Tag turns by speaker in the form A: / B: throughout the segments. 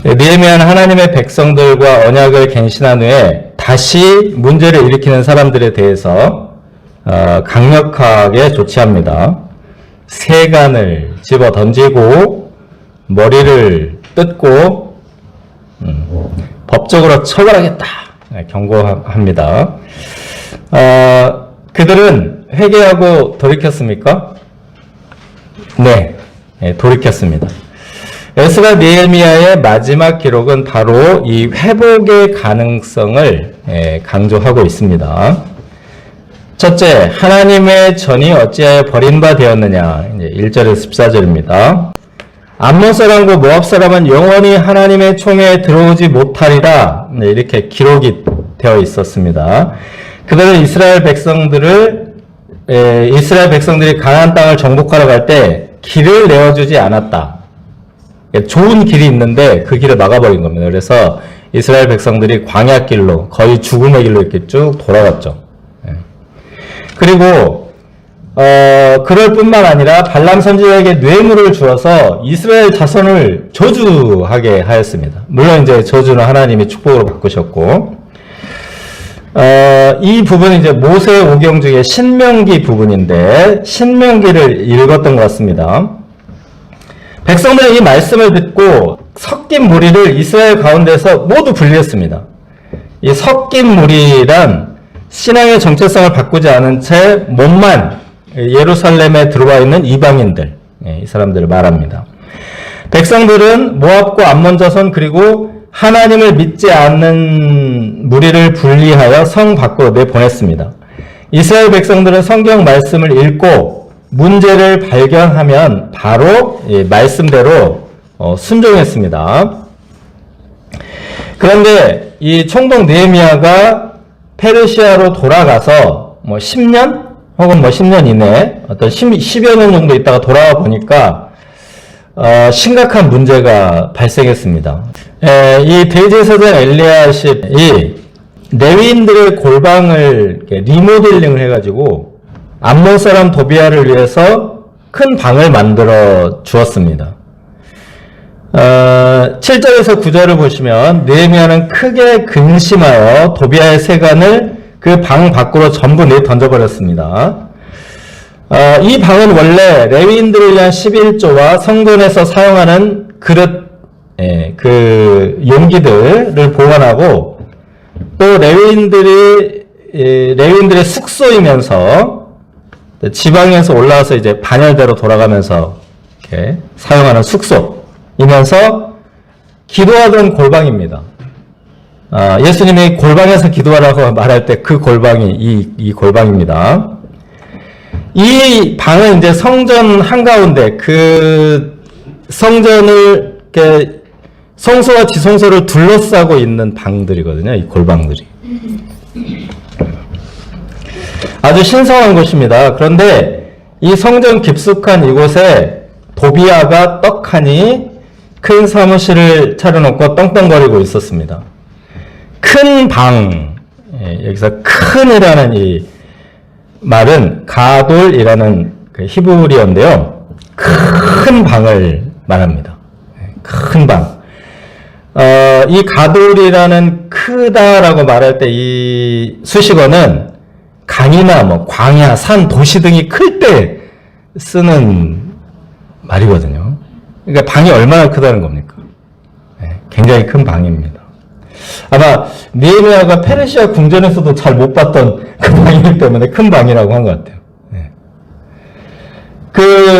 A: 느헤미야는 하나님의 백성들과 언약을 갱신한 후에 다시 문제를 일으키는 사람들에 대해서 강력하게 조치합니다. 세간을 집어 던지고 머리를 뜯고 법적으로 처벌하겠다 경고합니다. 그들은 회개하고 돌이켰습니까? 네, 돌이켰습니다. 에스라 느헤미야의 마지막 기록은 바로 이 회복의 가능성을 강조하고 있습니다. 첫째, 하나님의 전이 어찌하여 버린 바 되었느냐. 이제 1절에서 14절입니다. 암몬 사람과 모압 사람은 영원히 하나님의 총회에 들어오지 못하리라. 이렇게 기록이 되어 있었습니다. 그들은 이스라엘 백성들이 가나안 땅을 정복하러 갈 때 길을 내어주지 않았다. 좋은 길이 있는데 그 길을 막아버린 겁니다. 그래서 이스라엘 백성들이 광야길로, 거의 죽음의 길로 이렇게 쭉 돌아갔죠. 그리고 그럴 뿐만 아니라 발람 선지자에게 뇌물을 주어서 이스라엘 자손을 저주하게 하였습니다. 물론 이제 저주는 하나님이 축복으로 바꾸셨고, 이 부분은 이제 모세 오경 중에 신명기 부분인데 신명기를 읽었던 것 같습니다. 백성들은 이 말씀을 듣고 섞인 무리를 이스라엘 가운데서 모두 분리했습니다. 이 섞인 무리란 신앙의 정체성을 바꾸지 않은 채 몸만 예루살렘에 들어와 있는 이방인들, 이 사람들을 말합니다. 백성들은 모압과 암몬 자손 그리고 하나님을 믿지 않는 무리를 분리하여 성 밖으로 내보냈습니다. 이스라엘 백성들은 성경 말씀을 읽고 문제를 발견하면 바로 말씀대로 순종했습니다. 그런데 이 총독 느헤미야가 페르시아로 돌아가서 10년 혹은 10년 이내에 어떤 10여 년 정도 있다가 돌아와 보니까 심각한 문제가 발생했습니다. 이 대제사장 엘리야십이 레위인들의 골방을 리모델링을 해가지고 암몬 사람 도비아를 위해서 큰 방을 만들어 주었습니다. 7절에서 9절을 보시면 느헤미야는 크게 근심하여 도비아의 세간을 그 방 밖으로 전부 던져버렸습니다. 이 방은 원래 레위인들을 위한 11조와 성전에서 사용하는 그릇, 그 용기들을 보관하고 또 레위인들의 숙소이면서 지방에서 올라와서 이제 반열대로 돌아가면서 이렇게 사용하는 숙소이면서 기도하던 골방입니다. 예수님이 골방에서 기도하라고 말할 때 그 골방이 이 골방입니다. 이 방은 이제 성전 한가운데 그 성전을 이렇게 성소와 지성소를 둘러싸고 있는 방들이거든요. 이 골방들이. 아주 신성한 곳입니다. 그런데 이 성전 깊숙한 이곳에 도비아가 떡하니 큰 사무실을 차려놓고 떵떵거리고 있었습니다. 큰 방, 여기서 큰이라는 이 말은 가돌이라는 그 히브리어인데요. 큰 방을 말합니다. 큰 방. 이 가돌이라는 크다라고 말할 때 이 수식어는 강이나 광야, 산, 도시 등이 클 때 쓰는 말이거든요. 그러니까 방이 얼마나 크다는 겁니까? 굉장히 큰 방입니다. 아마 느헤미야가 페르시아 궁전에서도 잘 못 봤던 그 방이기 때문에 큰 방이라고 한 것 같아요.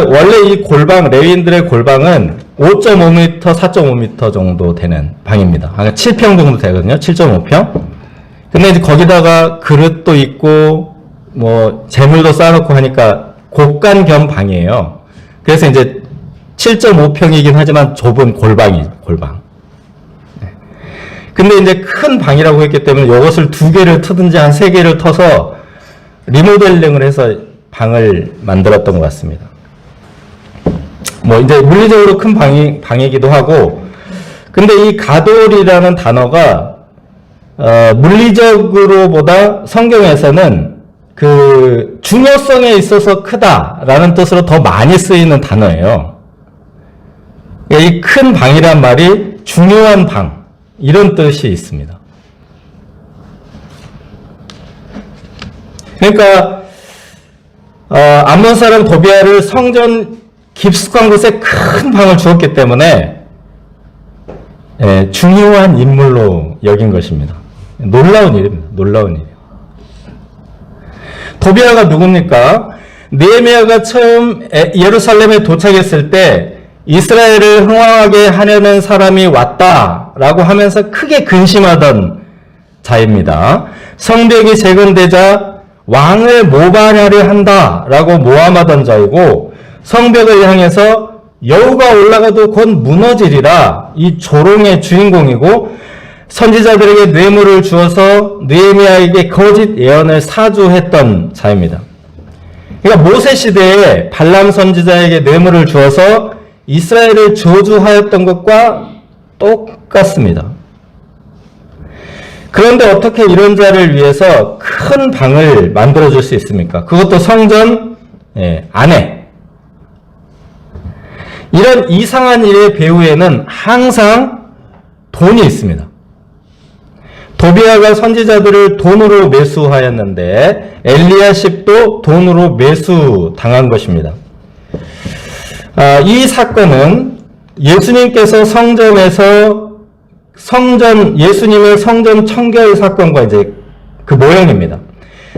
A: 원래 이 골방, 레위인들의 골방은 5.5m, 4.5m 정도 되는 방입니다. 7평 정도 되거든요. 7.5평. 근데 이제 거기다가 그릇도 있고, 재물도 쌓아놓고 하니까 곡간 겸 방이에요. 그래서 이제 7.5평이긴 하지만 좁은 골방. 근데 이제 큰 방이라고 했기 때문에 이것을 2개를 트든지 한 3개를 터서 리모델링을 해서 방을 만들었던 것 같습니다. 이제 물리적으로 큰 방이기도 하고, 근데 이 가돌이라는 단어가, 물리적으로보다 성경에서는 그 중요성에 있어서 크다라는 뜻으로 더 많이 쓰이는 단어예요. 이 큰 방이란 말이 중요한 방, 이런 뜻이 있습니다. 그러니까 암몬 사람 도비아를 성전 깊숙한 곳에 큰 방을 주었기 때문에 중요한 인물로 여긴 것입니다. 놀라운 일입니다. 놀라운 일이에요. 도비아가 누굽니까? 느헤미야가 처음 예루살렘에 도착했을 때 이스라엘을 흥왕하게 하려는 사람이 왔다라고 하면서 크게 근심하던 자입니다. 성벽이 재건되자 왕을 모발하려 한다라고 모함하던 자이고, 성벽을 향해서 여우가 올라가도 곧 무너지리라, 이 조롱의 주인공이고, 선지자들에게 뇌물을 주어서 느헤미야에게 거짓 예언을 사주했던 자입니다. 그러니까 모세 시대에 발람 선지자에게 뇌물을 주어서 이스라엘을 저주하였던 것과 똑같습니다. 그런데 어떻게 이런 자를 위해서 큰 방을 만들어줄 수 있습니까? 그것도 성전 안에. 이런 이상한 일의 배후에는 항상 돈이 있습니다. 도비아가 선지자들을 돈으로 매수하였는데 엘리야십도 돈으로 매수당한 것입니다. 이 사건은 예수님께서 예수님의 성전 청결 사건과 이제 그 모형입니다.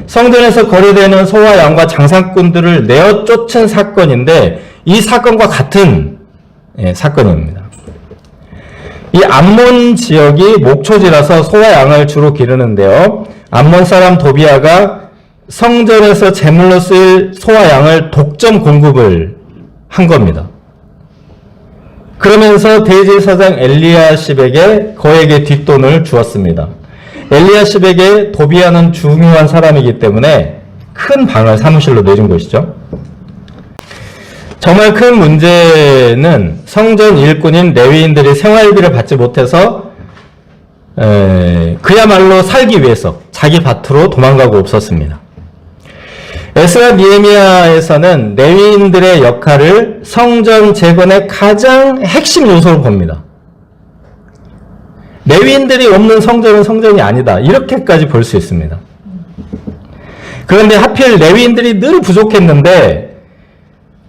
A: 성전에서 거래되는 소와 양과 장사꾼들을 내어 쫓은 사건인데, 이 사건과 같은 사건입니다. 이 암몬 지역이 목초지라서 소와 양을 주로 기르는데요. 암몬 사람 도비아가 성전에서 제물로 쓰일 소와 양을 독점 공급을 한 겁니다. 그러면서 대제사장 엘리야십에게 거액의 뒷돈을 주었습니다. 엘리야십에게 도비아는 중요한 사람이기 때문에 큰 방을 사무실로 내준 것이죠. 정말 큰 문제는 성전 일꾼인 레위인들이 생활비를 받지 못해서 그야말로 살기 위해서 자기 밭으로 도망가고 없었습니다. 에스라 느헤미야에서는 레위인들의 역할을 성전 재건의 가장 핵심 요소로 봅니다. 레위인들이 없는 성전은 성전이 아니다, 이렇게까지 볼 수 있습니다. 그런데 하필 레위인들이 늘 부족했는데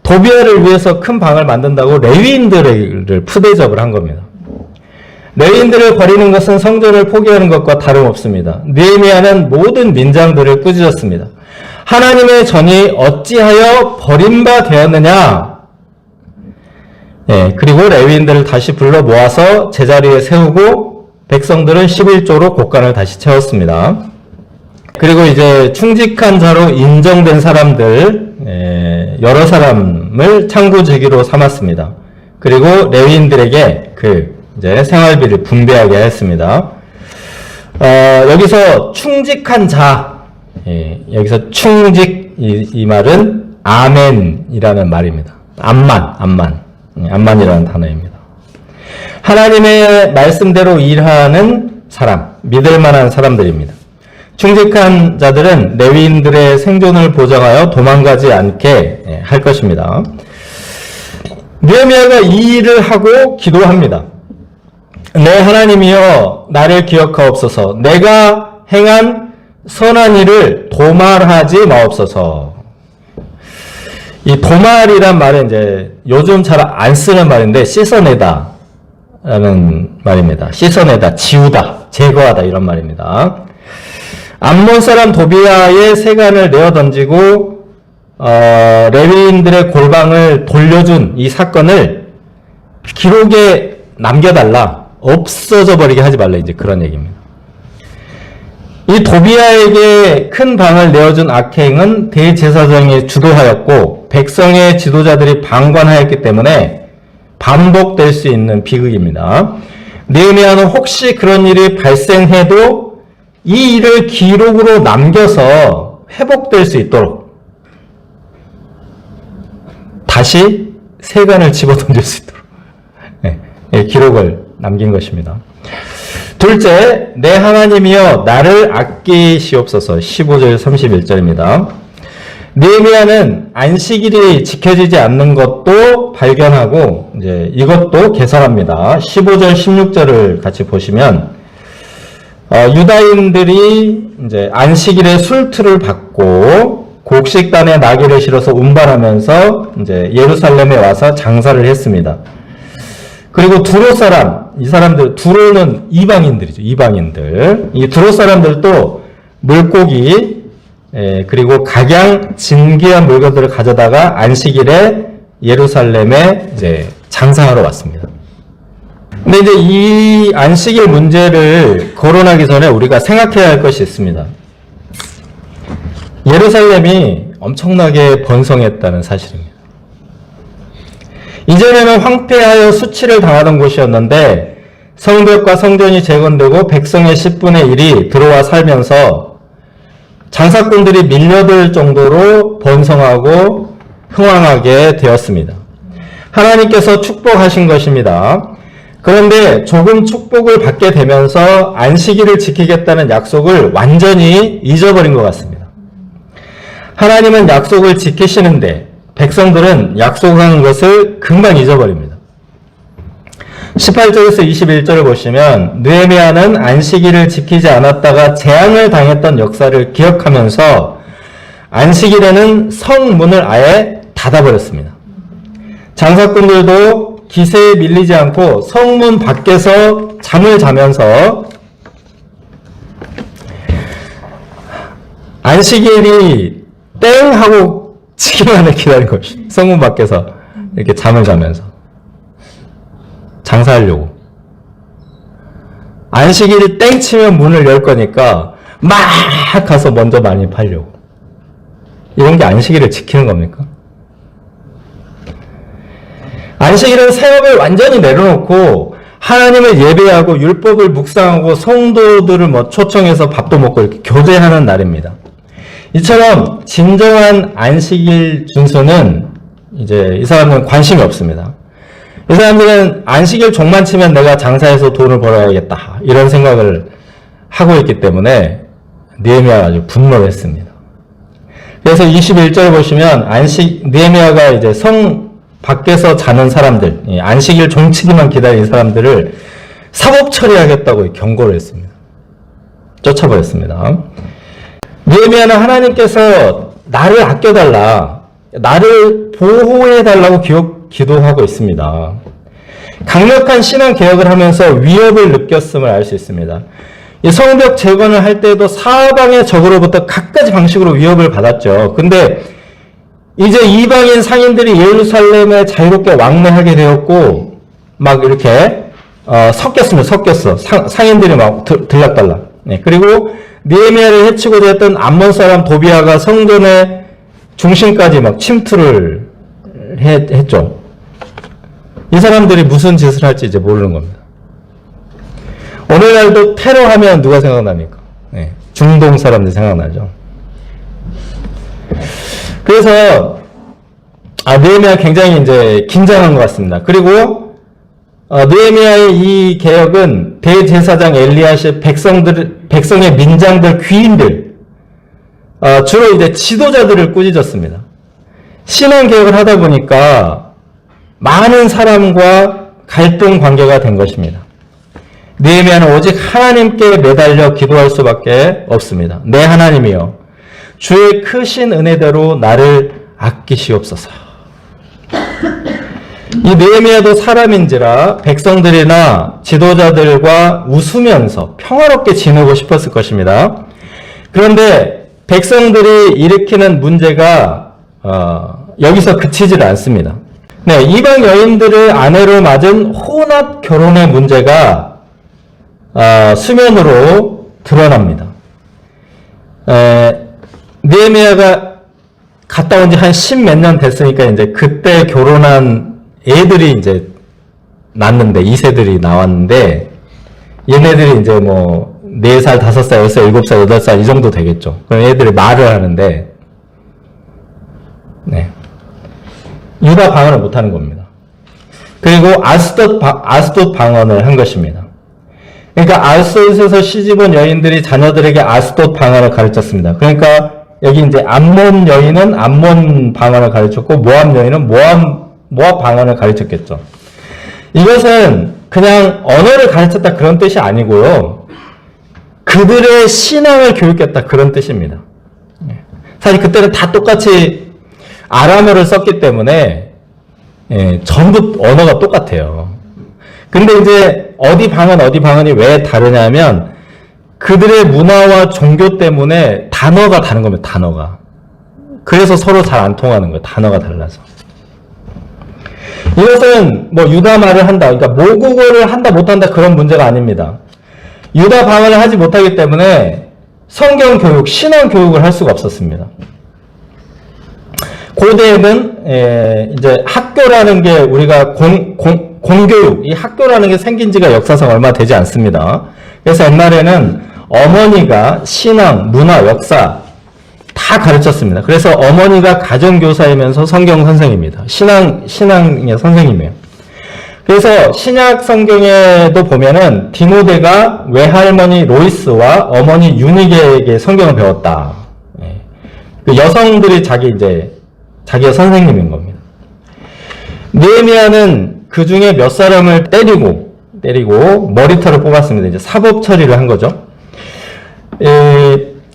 A: 도비아를 위해서 큰 방을 만든다고 레위인들을 푸대접을 한 겁니다. 레위인들을 버리는 것은 성전을 포기하는 것과 다름없습니다. 느헤미야는 모든 민장들을 꾸짖었습니다. 하나님의 전이 어찌하여 버림바 되었느냐? 그리고 레위인들을 다시 불러 모아서 제자리에 세우고 백성들은 11조로 곳간을 다시 채웠습니다. 그리고 이제 충직한 자로 인정된 사람들, 여러 사람을 창구직위로 삼았습니다. 그리고 레위인들에게 이제 생활비를 분배하게 했습니다. 여기서 충직한 자, 여기서 충직, 이 말은 아멘이라는 말입니다. 암만이라는 단어입니다. 하나님의 말씀대로 일하는 사람, 믿을 만한 사람들입니다. 충직한 자들은 레위인들의 생존을 보장하여 도망가지 않게 할 것입니다. 느헤미야가 이 일을 하고 기도합니다. 내 하나님이여, 나를 기억하옵소서. 내가 행한 선한 일을 도말하지 마옵소서. 이 도말이란 말은 이제 요즘 잘 안 쓰는 말인데, 씻어내다 라는 말입니다. 씻어내다, 지우다, 제거하다, 이런 말입니다. 암몬 사람 도비아의 세간을 내어 던지고 레위인들의 골방을 돌려준 이 사건을 기록에 남겨달라, 없어져 버리게 하지 말라, 이제 그런 얘기입니다. 이 도비아에게 큰 방을 내어준 악행은 대제사장이 주도하였고 백성의 지도자들이 방관하였기 때문에 반복될 수 있는 비극입니다. 느헤미야는 혹시 그런 일이 발생해도 이 일을 기록으로 남겨서 회복될 수 있도록 다시 세간을 집어던질 수 있도록 기록을 남긴 것입니다. 둘째, 내 하나님이여 나를 아끼시옵소서. 15절 31절입니다. 느헤미야는 안식일이 지켜지지 않는 것도 발견하고 이제 이것도 개선합니다. 15절, 16절을 같이 보시면 유다인들이 이제 안식일에 술틀을 받고 곡식단에 나귀를 실어서 운반하면서 이제 예루살렘에 와서 장사를 했습니다. 그리고 두로 사람, 이 사람들, 두로는 이방인들이죠. 이방인들. 이 두로 사람들도 물고기, 그리고 각양 진귀한 물건들을 가져다가 안식일에 예루살렘에 이제 장사하러 왔습니다. 근데 이제 이 안식일 문제를 거론하기 전에 우리가 생각해야 할 것이 있습니다. 예루살렘이 엄청나게 번성했다는 사실입니다. 이전에는 황폐하여 수치를 당하던 곳이었는데 성벽과 성전이 재건되고 백성의 10분의 1이 들어와 살면서 장사꾼들이 밀려들 정도로 번성하고 흥왕하게 되었습니다. 하나님께서 축복하신 것입니다. 그런데 조금 축복을 받게 되면서 안식일을 지키겠다는 약속을 완전히 잊어버린 것 같습니다. 하나님은 약속을 지키시는데 백성들은 약속한 것을 금방 잊어버립니다. 18절에서 21절을 보시면 느헤미야는 안식일을 지키지 않았다가 재앙을 당했던 역사를 기억하면서 안식일에는 성문을 아예 닫아버렸습니다. 장사꾼들도 기세에 밀리지 않고 성문 밖에서 잠을 자면서 안식일이 땡 하고 치기만을 기다린 것이 성문 밖에서 이렇게 잠을 자면서 장사하려고. 안식일이 땡 치면 문을 열 거니까 막 가서 먼저 많이 팔려고. 이런 게 안식일을 지키는 겁니까? 안식일은 생업을 완전히 내려놓고 하나님을 예배하고 율법을 묵상하고 성도들을 초청해서 밥도 먹고 이렇게 교제하는 날입니다. 이처럼 진정한 안식일 준수는 이제 이 사람들은 관심이 없습니다. 이 사람들은 안식일 종만 치면 내가 장사해서 돈을 벌어야겠다 이런 생각을 하고 있기 때문에 느헤미야가 아주 분노했습니다. 그래서 21절 보시면 느헤미야가 이제 성 밖에서 자는 사람들, 안식일 종치기만 기다린 사람들을 사법 처리하겠다고 경고를 했습니다. 쫓아버렸습니다. 느헤미야는 하나님께서 나를 아껴달라, 나를 보호해달라고 기도하고 있습니다. 강력한 신앙 개혁을 하면서 위협을 느꼈음을 알 수 있습니다. 이 성벽 재건을 할 때도 사방의 적으로부터 각가지 방식으로 위협을 받았죠. 근데 이제 이방인 상인들이 예루살렘에 자유롭게 왕래하게 되었고 막 이렇게 섞였어. 상인들이 막 들락달락. 네. 그리고 느헤미야를 해치고자 했던 암몬 사람 도비아가 성전의 중심까지 막 침투를 했죠. 이 사람들이 무슨 짓을 할지 이제 모르는 겁니다. 오늘날도 테러하면 누가 생각납니까? 네. 중동 사람들 생각나죠. 그래서 느헤미야 굉장히 이제 긴장한 것 같습니다. 그리고 느헤미야의 이 개혁은 대제사장 엘리야십 백성의 민장들 귀인들 주로 이제 지도자들을 꾸짖었습니다. 신앙 개혁을 하다 보니까 많은 사람과 갈등 관계가 된 것입니다. 느헤미야는 오직 하나님께 매달려 기도할 수밖에 없습니다. 내 하나님이여 주의 크신 은혜대로 나를 아끼시옵소서. 이 느헤미야도 사람인지라 백성들이나 지도자들과 웃으면서 평화롭게 지내고 싶었을 것입니다. 그런데 백성들이 일으키는 문제가 여기서 그치질 않습니다. 네, 이방 여인들을 아내로 맞은 혼합 결혼의 문제가 수면으로 드러납니다. 느헤미야가 갔다 온 지 한 10몇 년 됐으니까 이제 그때 결혼한 애들이 이제 낳았는데 2세들이 나왔는데 얘네들이 이제 뭐 4살, 5살, 6살, 7살, 8살 이 정도 되겠죠. 그럼 애들이 말을 하는데 네. 유다 방언을 못하는 겁니다. 그리고 아스돗 방언을 한 것입니다. 그러니까 아스돗에서 시집온 여인들이 자녀들에게 아스돗 방언을 가르쳤습니다. 그러니까 여기 이제 암몬 여인은 암몬 방언을 가르쳤고 모압 여인은 모압 방언을 가르쳤겠죠. 이것은 그냥 언어를 가르쳤다 그런 뜻이 아니고요. 그들의 신앙을 교육했다 그런 뜻입니다. 사실 그때는 다 똑같이 아람어를 썼기 때문에 전부 언어가 똑같아요. 근데 이제 어디 방언이 왜 다르냐면 그들의 문화와 종교 때문에 단어가 다른 겁니다. 단어가. 그래서 서로 잘 안 통하는 거예요. 단어가 달라서. 이것은 뭐 유다 말을 한다, 그러니까 모국어를 한다 못한다 그런 문제가 아닙니다. 유다 방언을 하지 못하기 때문에 성경 교육, 신앙 교육을 할 수가 없었습니다. 고대에는 이제 학교라는 게 우리가 공교육, 이 학교라는 게 생긴 지가 역사상 얼마 되지 않습니다. 그래서 옛날에는 어머니가 신앙, 문화, 역사 다 가르쳤습니다. 그래서 어머니가 가정교사이면서 성경 선생입니다. 신앙의 선생님이에요. 그래서 신약 성경에도 보면은 디모데가 외할머니 로이스와 어머니 유니게에게 성경을 배웠다. 그 여성들이 자기의 선생님인 겁니다. 느헤미야는 그 중에 몇 사람을 때리고 머리털을 뽑았습니다. 이제 사법 처리를 한 거죠.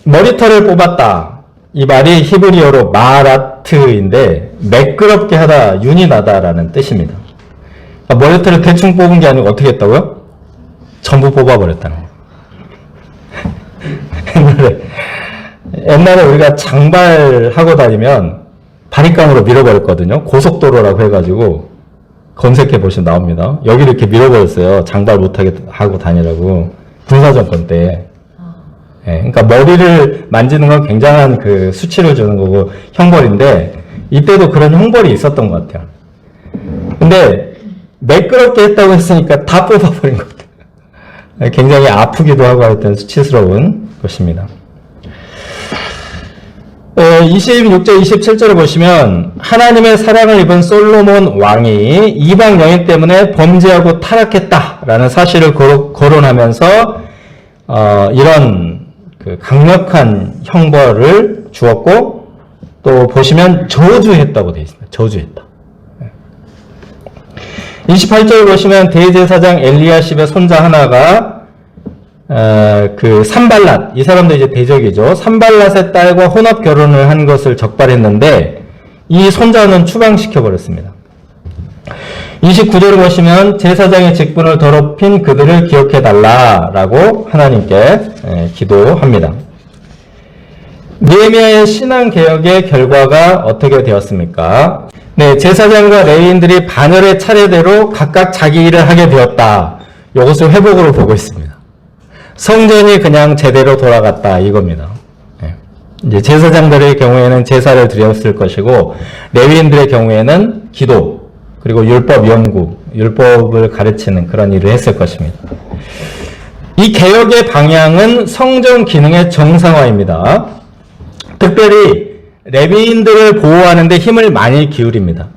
A: 머리털을 뽑았다. 이 말이 히브리어로 마라트인데 매끄럽게 하다, 윤이 나다라는 뜻입니다. 머리털을 대충 뽑은 게 아니고 어떻게 했다고요? 전부 뽑아버렸다는 거예요. 옛날에 우리가 장발하고 다니면 바리깡으로 밀어버렸거든요. 고속도로라고 해가지고 검색해 보시면 나옵니다. 여기를 이렇게 밀어버렸어요. 장발 못하게 하고 다니라고. 군사정권 때. 그러니까 머리를 만지는 건 굉장한 그 수치를 주는 거고 형벌인데 이때도 그런 형벌이 있었던 것 같아요. 근데 매끄럽게 했다고 했으니까 다 뽑아버린 것 같아요. 굉장히 아프기도 하고 하여튼 수치스러운 것입니다. 26절, 27절을 보시면 하나님의 사랑을 입은 솔로몬 왕이 이방 여인 때문에 범죄하고 타락했다라는 사실을 거론하면서 이런 그 강력한 형벌을 주었고 또 보시면 저주했다고 되어 있습니다. 저주했다. 28절을 보시면 대제사장 엘리야십의 손자 하나가 그 산발랏, 이 사람도 이제 대적이죠. 산발랏의 딸과 혼합 결혼을 한 것을 적발했는데 이 손자는 추방시켜 버렸습니다. 29절을 보시면 제사장의 직분을 더럽힌 그들을 기억해달라라고 하나님께 기도합니다. 느헤미야의 신앙개혁의 결과가 어떻게 되었습니까? 네, 제사장과 레위인들이 반열의 차례대로 각각 자기 일을 하게 되었다. 이것을 회복으로 보고 있습니다. 성전이 그냥 제대로 돌아갔다 이겁니다. 이제 제사장들의 경우에는 제사를 드렸을 것이고 레위인들의 경우에는 기도 그리고 율법 연구, 율법을 가르치는 그런 일을 했을 것입니다. 이 개혁의 방향은 성전 기능의 정상화입니다. 특별히 레위인들을 보호하는 데 힘을 많이 기울입니다.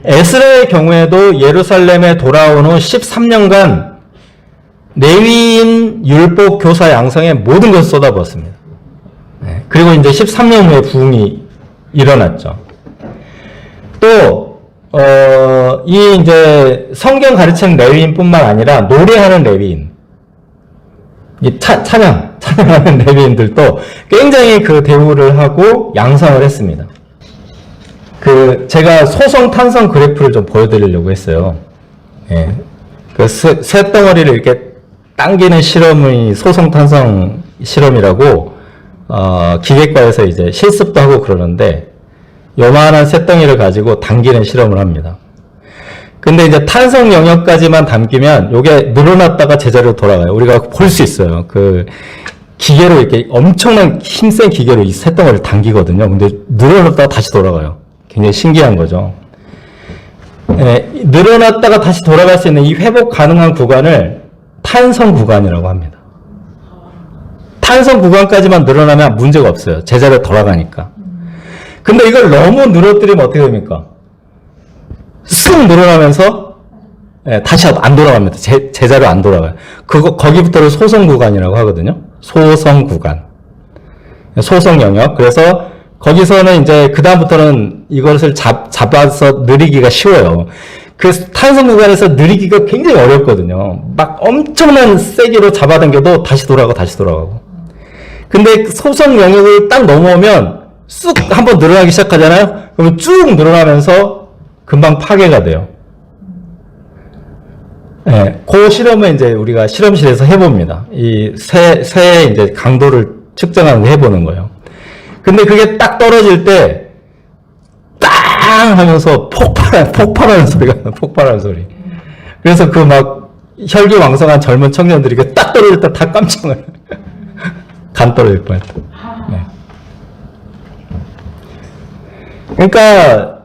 A: 에스라의 경우에도 예루살렘에 돌아온 후 13년간 레위인 율법 교사 양성에 모든 것을 쏟아부었습니다. 그리고 이제 13년 후에 부흥이 일어났죠. 또 이 이제 성경 가르치는 레위인뿐만 아니라 노래하는 레위인, 이 찬양하는 레위인들도 굉장히 그 대우를 하고 양성을 했습니다. 제가 소성 탄성 그래프를 좀 보여드리려고 했어요. 그 쇳덩어리를 이렇게 당기는 실험이 소성 탄성 실험이라고 기계과에서 이제 실습도 하고 그러는데 요만한 쇳덩이를 가지고 당기는 실험을 합니다. 근데 이제 탄성 영역까지만 담기면 요게 늘어났다가 제자리로 돌아가요. 우리가 볼 수 있어요. 그 기계로 이렇게 엄청난 힘센 기계로 이 쇳덩이를 당기거든요. 근데 늘어났다가 다시 돌아가요. 굉장히 신기한 거죠. 늘어났다가 다시 돌아갈 수 있는 이 회복 가능한 구간을 탄성 구간이라고 합니다. 탄성 구간까지만 늘어나면 문제가 없어요. 제자리로 돌아가니까. 근데 이걸 너무 늘어뜨리면 어떻게 됩니까? 쑥 늘어나면서 다시 안 돌아갑니다. 제자리로 안 돌아가요. 거기부터를 소성 구간이라고 하거든요. 소성 구간. 소속 영역. 그래서 거기서는 이제 그다음부터는 이것을 잡아서 느리기가 쉬워요. 그 탄성 구간에서 느리기가 굉장히 어렵거든요. 막 엄청난 세기로 잡아당겨도 다시 돌아가고. 근데 소속 영역을 딱 넘어오면 쑥 한번 늘어나기 시작하잖아요? 그러면 쭉 늘어나면서 금방 파괴가 돼요. 네, 그 실험을 이제 우리가 실험실에서 해봅니다. 이 새의 이제 강도를 측정하는 거 해보는 거예요. 근데 그게 딱 떨어질 때, 땅! 하면서 폭발하는 소리가 나요. 폭발하는 소리. 그래서 그 막, 혈기왕성한 젊은 청년들이 그 딱 떨어질 때 다 깜짝 놀라요. 간 떨어질 뻔했다. 네. 그러니까,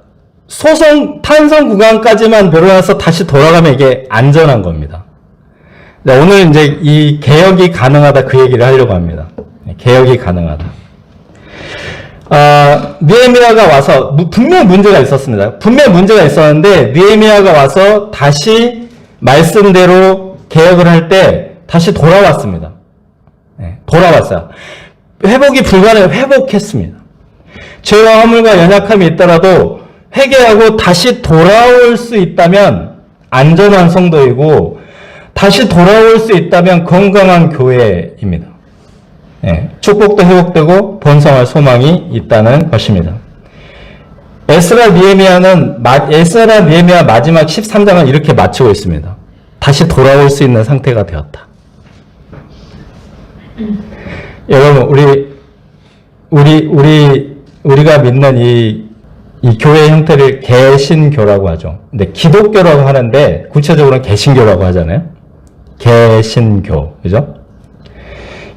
A: 탄성 구간까지만 늘어나서 다시 돌아가면 이게 안전한 겁니다. 오늘 이제 이 개혁이 가능하다 그 얘기를 하려고 합니다. 개혁이 가능하다. 느헤미야가 와서 분명 문제가 있었습니다. 분명 문제가 있었는데 느헤미야가 와서 다시 말씀대로 개혁을 할 때 다시 돌아왔습니다. 네, 돌아왔어요. 회복이 불가능해 회복했습니다. 죄와 허물과 연약함이 있더라도 회개하고 다시 돌아올 수 있다면 안전한 성도이고 다시 돌아올 수 있다면 건강한 교회입니다. 네, 축복도 회복되고 번성할 소망이 있다는 것입니다. 에스라 느헤미야 마지막 13장은 이렇게 마치고 있습니다. 다시 돌아올 수 있는 상태가 되었다. 여러분 우리가 믿는 이 교회 형태를 개신교라고 하죠. 근데 기독교라고 하는데 구체적으로는 개신교라고 하잖아요. 개신교, 그죠?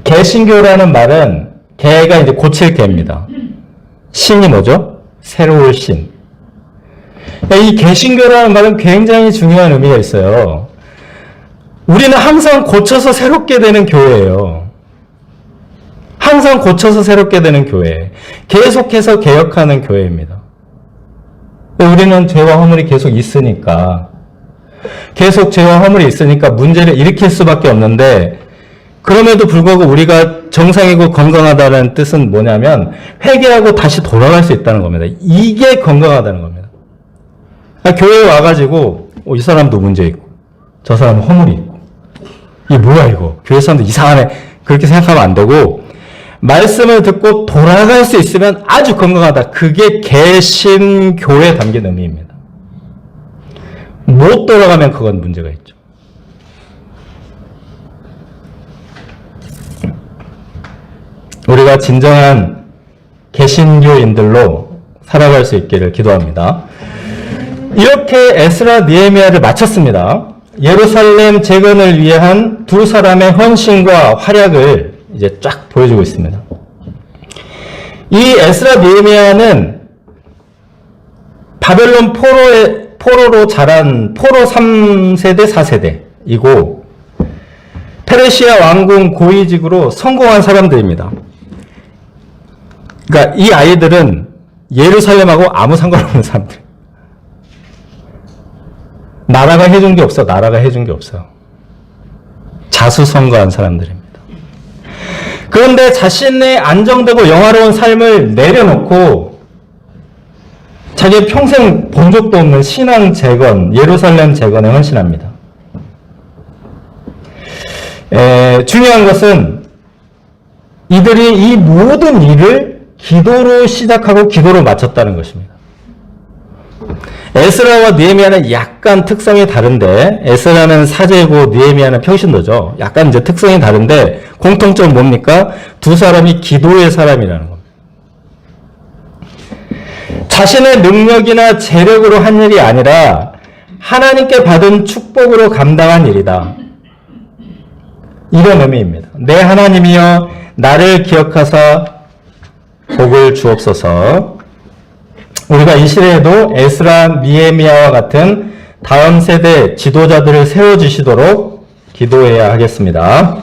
A: 개신교라는 말은 개가 이제 고칠 개입니다. 신이 뭐죠? 새로울 신. 이 개신교라는 말은 굉장히 중요한 의미가 있어요. 우리는 항상 고쳐서 새롭게 되는 교회예요. 항상 고쳐서 새롭게 되는 교회. 계속해서 개혁하는 교회입니다. 우리는 죄와 허물이 계속 있으니까 죄와 허물이 있으니까 문제를 일으킬 수밖에 없는데 그럼에도 불구하고 우리가 정상이고 건강하다는 뜻은 뭐냐면 회개하고 다시 돌아갈 수 있다는 겁니다. 이게 건강하다는 겁니다. 교회에 와가지고 이 사람도 문제 있고 저 사람은 허물이 있고 이게 뭐야 이거 교회 사람들 이상하네 그렇게 생각하면 안 되고 말씀을 듣고 돌아갈 수 있으면 아주 건강하다. 그게 개신교에 담긴 의미입니다. 못 돌아가면 그건 문제가 있죠. 우리가 진정한 개신교인들로 살아갈 수 있기를 기도합니다. 이렇게 에스라 느헤미야를 마쳤습니다. 예루살렘 재건을 위한 두 사람의 헌신과 활약을 이제 쫙 보여주고 있습니다. 이 에스라 느헤미야는 바벨론 포로로 자란 포로 3세대 4세대이고 페르시아 왕궁 고위직으로 성공한 사람들입니다. 그러니까 이 아이들은 예루살렘하고 아무 상관없는 사람들. 나라가 해준 게 없어. 나라가 해준 게 없어요. 자수성가한 사람들입니다. 그런데 자신의 안정되고 영화로운 삶을 내려놓고 자기 평생 본 적도 없는 신앙 재건, 예루살렘 재건에 헌신합니다. 중요한 것은 이들이 이 모든 일을 기도로 시작하고 기도로 마쳤다는 것입니다. 에스라와 느헤미야는 약간 특성이 다른데 에스라는 사제고 느헤미야는 평신도죠. 약간 이제 특성이 다른데 공통점은 뭡니까? 두 사람이 기도의 사람이라는 겁니다. 자신의 능력이나 재력으로 한 일이 아니라 하나님께 받은 축복으로 감당한 일이다. 이런 의미입니다. 내 하나님이여 나를 기억하사 복을 주옵소서. 우리가 이 시대에도 에스라, 느헤미야와 같은 다음 세대 지도자들을 세워주시도록 기도해야 하겠습니다.